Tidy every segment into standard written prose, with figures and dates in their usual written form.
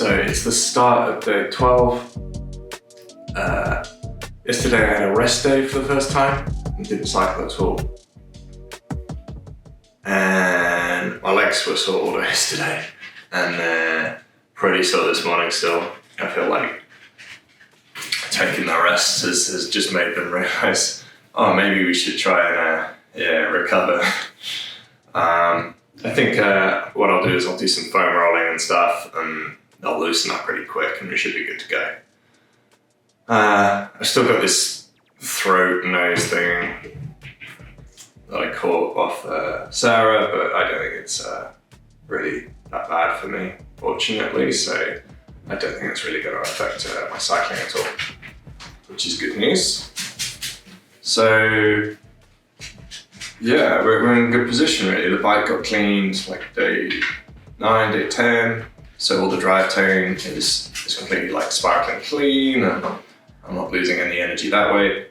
So it's the start of day 12. Yesterday I had a rest day for the first time and didn't cycle at all. And my legs were sore all day yesterday and they're pretty sore this morning still. I feel like taking the rest has just made them realise, oh, maybe we should try and recover. I think what I'll do is I'll do some foam rolling and stuff and they'll loosen up pretty quick and we should be good to go. I've still got this throat nose thing that I caught off Sarah, but I don't think it's really that bad for me, fortunately, so I don't think it's really going to affect my cycling at all, which is good news. So yeah, we're in a good position really. The bike got cleaned like day 9, day 10, so all the drive tone is completely like sparkling clean and I'm not losing any energy that way.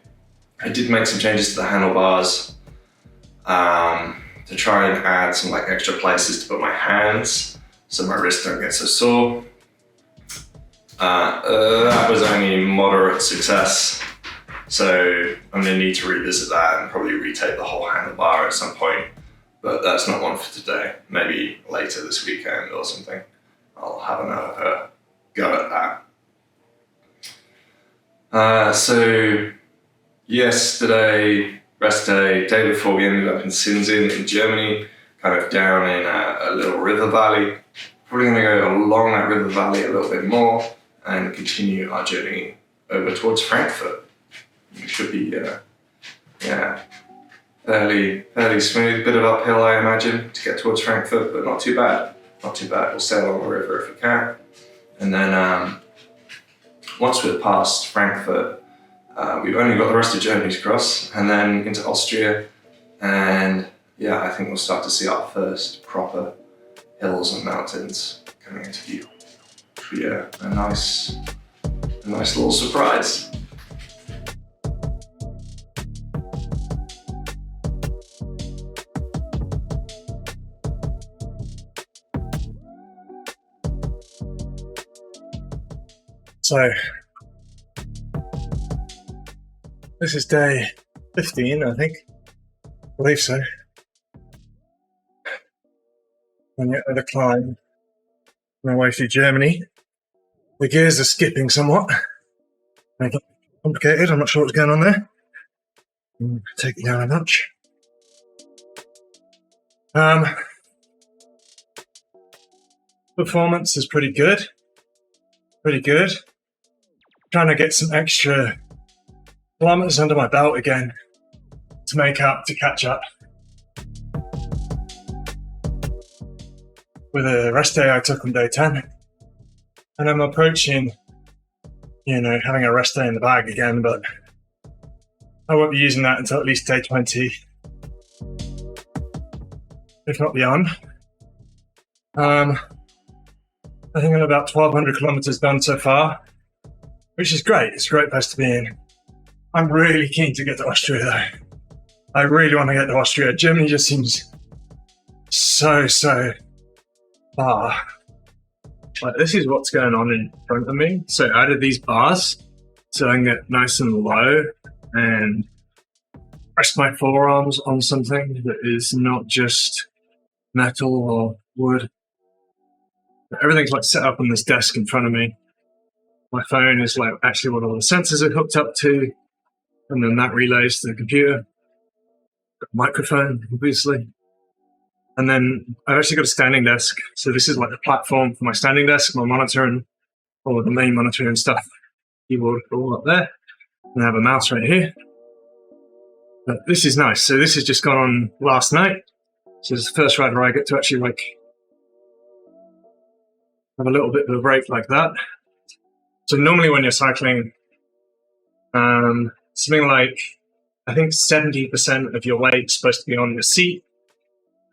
I did make some changes to the handlebars to try and add some like extra places to put my hands so my wrists don't get so sore. That was only moderate success, so I'm going to need to revisit that and probably retake the whole handlebar at some point, but that's not one for today. Maybe later this weekend or something. I'll have another go at that. So yesterday, rest day before we ended up in Sinzin in Germany, kind of down in a little river valley. Probably going to go along that river valley a little bit more and continue our journey over towards Frankfurt. It should be, fairly smooth, bit of uphill I imagine to get towards Frankfurt, but not too bad. Not too bad. We'll sail along the river if we can. And then once we're past Frankfurt, we've only got the rest of Germany to cross and then into Austria. And yeah, I think we'll start to see our first proper hills and mountains coming into view. Which will be a nice little surprise. So, this is day 15, I think. I believe so. And yet with a climb on our way through Germany. The gears are skipping somewhat. Make it complicated, I'm not sure what's going on there. Take it down a notch. Performance is pretty good. Trying to get some extra kilometers under my belt again to catch up. With a rest day I took on day 10. And I'm approaching, having a rest day in the bag again, but I won't be using that until at least day 20, if not beyond. I think I'm about 1,200 kilometers done so far, which is great. It's a great place to be in. I'm really keen to get to Austria though. I really want to get to Austria. Germany just seems so far. Like, this is what's going on in front of me. So I added these bars so I can get nice and low and rest my forearms on something that is not just metal or wood. Everything's like set up on this desk in front of me. My phone is like actually what all the sensors are hooked up to, and then that relays to the computer. Got a microphone, obviously. And then I've actually got a standing desk. So this is like the platform for my standing desk, my monitor and all of the main monitor and stuff. Keyboard all up there. And I have a mouse right here. But this is nice. So this has just gone on last night. So it's the first ride where I get to actually have a little bit of a break like that. So normally when you're cycling, something like, I think 70% of your weight is supposed to be on your seat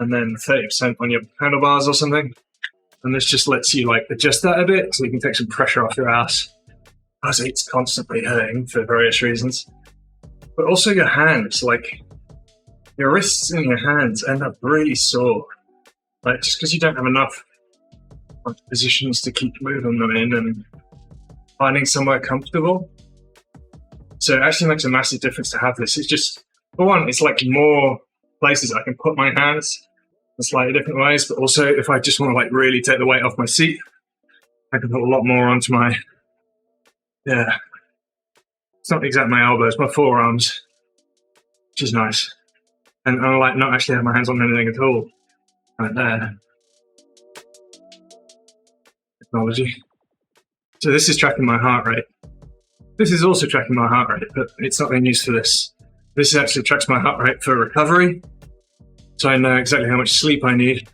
and then 30% on your handlebars or something. And this just lets you adjust that a bit so you can take some pressure off your ass. As it's constantly hurting for various reasons. But also your hands, your wrists and your hands end up really sore. Just because you don't have enough positions to keep moving them in and finding somewhere comfortable. So it actually makes a massive difference to have this. It's just, for one, it's like more places I can put my hands in slightly different ways, but also if I just want to like really take the weight off my seat, I can put a lot more onto my, it's not exactly my elbows, my forearms, which is nice. And I like not actually have my hands on anything at all. Right there. Technology. So this is tracking my heart rate. This is also tracking my heart rate, but it's not being used for this. This actually tracks my heart rate for recovery. So I know exactly how much sleep I need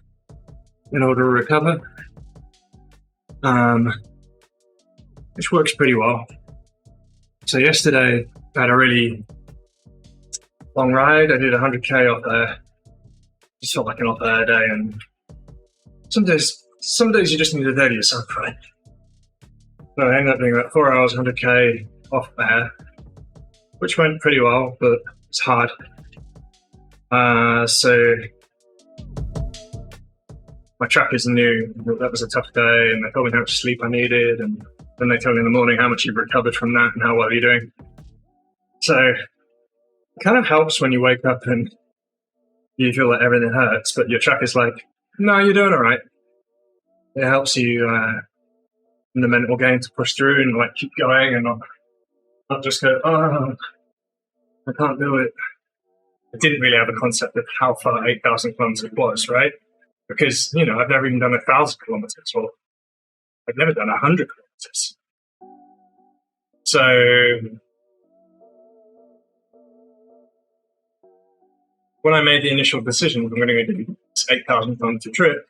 in order to recover. Which works pretty well. So yesterday I had a really long ride. I did 100k off there. Just felt like an off air day, and some days you just need to dirty yourself, right? So I ended up doing about 4 hours, 100k off air, which went pretty well, but it's hard. So my trackers knew that was a tough day, and they told me how much sleep I needed, and then they told me in the morning how much you've recovered from that and how well you're doing. So it kind of helps when you wake up and you feel like everything hurts, but your tracker's like, no, you're doing all right. It helps you in the mental game to push through and like keep going and not just go, oh, I can't do it. I didn't really have a concept of how far 8,000 kilometers was, right? Because, I've never even done 1,000 kilometers, or I've never done 100 kilometers. So when I made the initial decision, I'm going to do this 8,000 kilometer trip,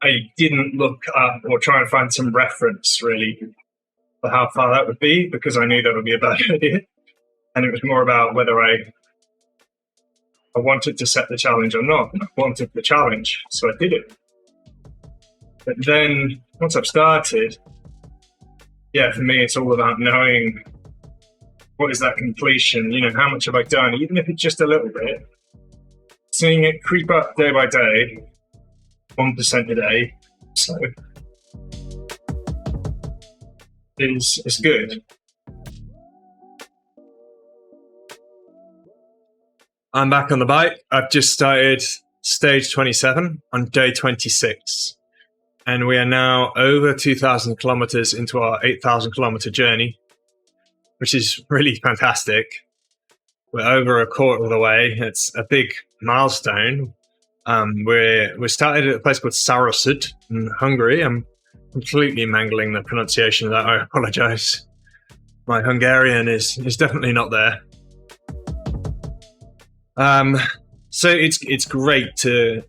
I didn't look up or try and find some reference really for how far that would be, because I knew that would be a bad idea. And it was more about whether I wanted to set the challenge or not. I wanted the challenge, so I did it. But then once I've started, for me, it's all about knowing what is that completion, how much have I done, even if it's just a little bit. Seeing it creep up day by day, 1% a day, so it's good. I'm back on the bike. I've just started stage 27 on day 26. And we are now over 2,000 kilometers into our 8,000 kilometer journey, which is really fantastic. We're over a quarter of the way. It's a big milestone. We're started at a place called Sarasut in Hungary. I'm completely mangling the pronunciation of that. I apologize. My Hungarian is definitely not there. So it's great to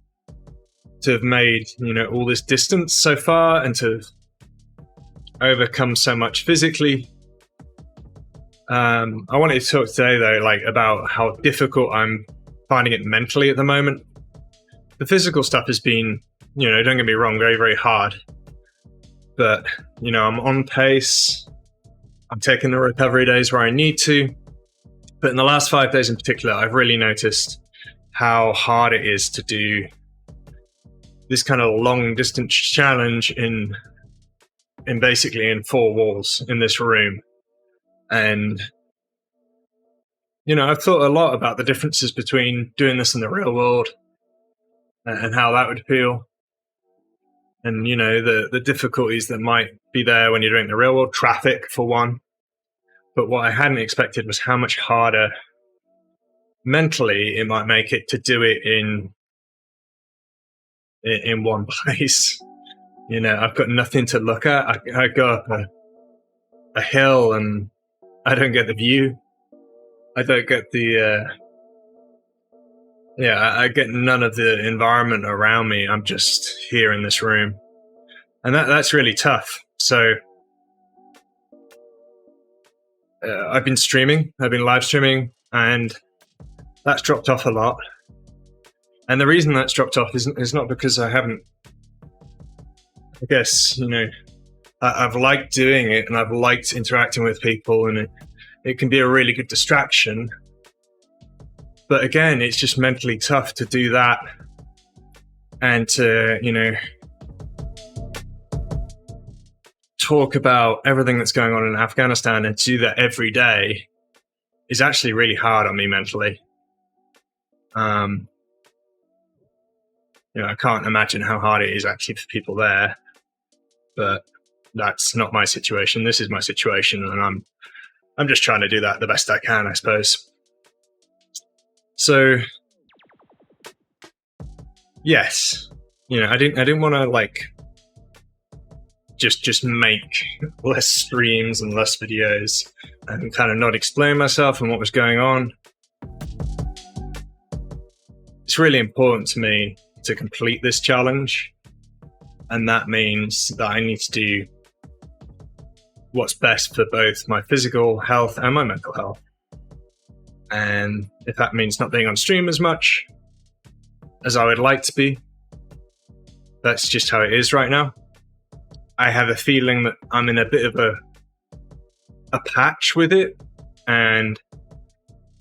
have made, all this distance so far and to overcome so much physically. I wanted to talk today though, about how difficult I'm finding it mentally at the moment. The physical stuff has been, don't get me wrong, very, very hard. But, I'm on pace. I'm taking the recovery days where I need to. But in the last 5 days in particular, I've really noticed how hard it is to do this kind of long distance challenge in basically in 4 walls in this room. And, I've thought a lot about the differences between doing this in the real world and how that would feel. And, the difficulties that might be there when you're doing the real world, traffic for one. But what I hadn't expected was how much harder mentally it might make it to do it in one place. I've got nothing to look at. I go up a hill and I don't get the view. I don't get I get none of the environment around me. I'm just here in this room. And that's really tough. So I've been live streaming, and that's dropped off a lot. And the reason that's dropped off is not because I haven't, I guess, I've liked doing it and I've liked interacting with people, and it can be a really good distraction. But again, it's just mentally tough to do that and to, talk about everything that's going on in Afghanistan and to do that every day is actually really hard on me mentally. I can't imagine how hard it is actually for people there, but that's not my situation. This is my situation, and I'm just trying to do that the best I can, I suppose. So, yes, I didn't want to just make less streams and less videos and kind of not explain myself and what was going on. It's really important to me to complete this challenge, and that means that I need to do what's best for both my physical health and my mental health. And if that means not being on stream as much as I would like to be, that's just how it is right now. I have a feeling that I'm in a bit of a patch with it, and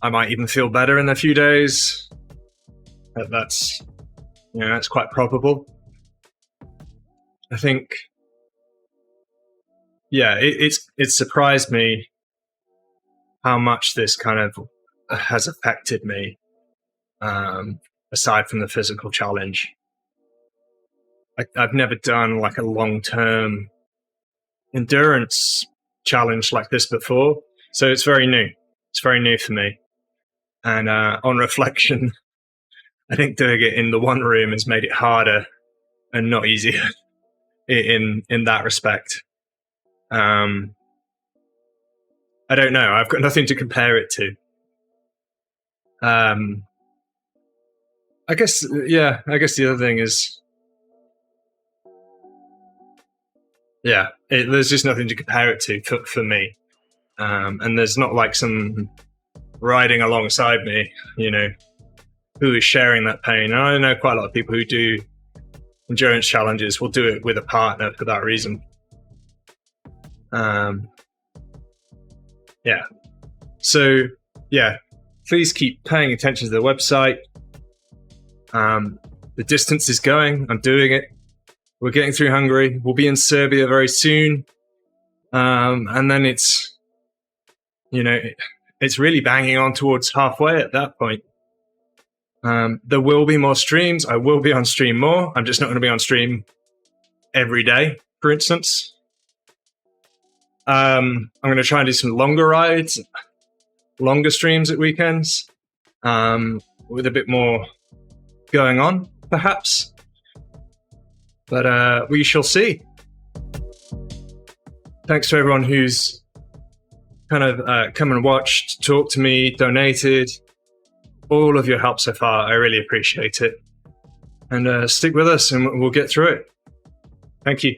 I might even feel better in a few days. That's quite probable. I think, it surprised me how much this kind of has affected me, aside from the physical challenge. I've never done a long-term endurance challenge like this before, so it's very new. It's very new for me. And on reflection, I think doing it in the one room has made it harder and not easier in that respect. I don't know. I've got nothing to compare it to. I guess the other thing is, there's just nothing to compare it to for me. And there's not some riding alongside me, who is sharing that pain. And I know quite a lot of people who do endurance challenges will do it with a partner for that reason. So, please keep paying attention to the website. The distance is going. I'm doing it. We're getting through Hungary. We'll be in Serbia very soon. And then it's really banging on towards halfway at that point. There will be more streams. I will be on stream more. I'm just not going to be on stream every day, for instance. I'm going to try and do some longer rides, longer streams at weekends, with a bit more going on, perhaps. But we shall see. Thanks to everyone who's kind of come and watched, talked to me, donated. All of your help so far. I really appreciate it. And stick with us and we'll get through it. Thank you.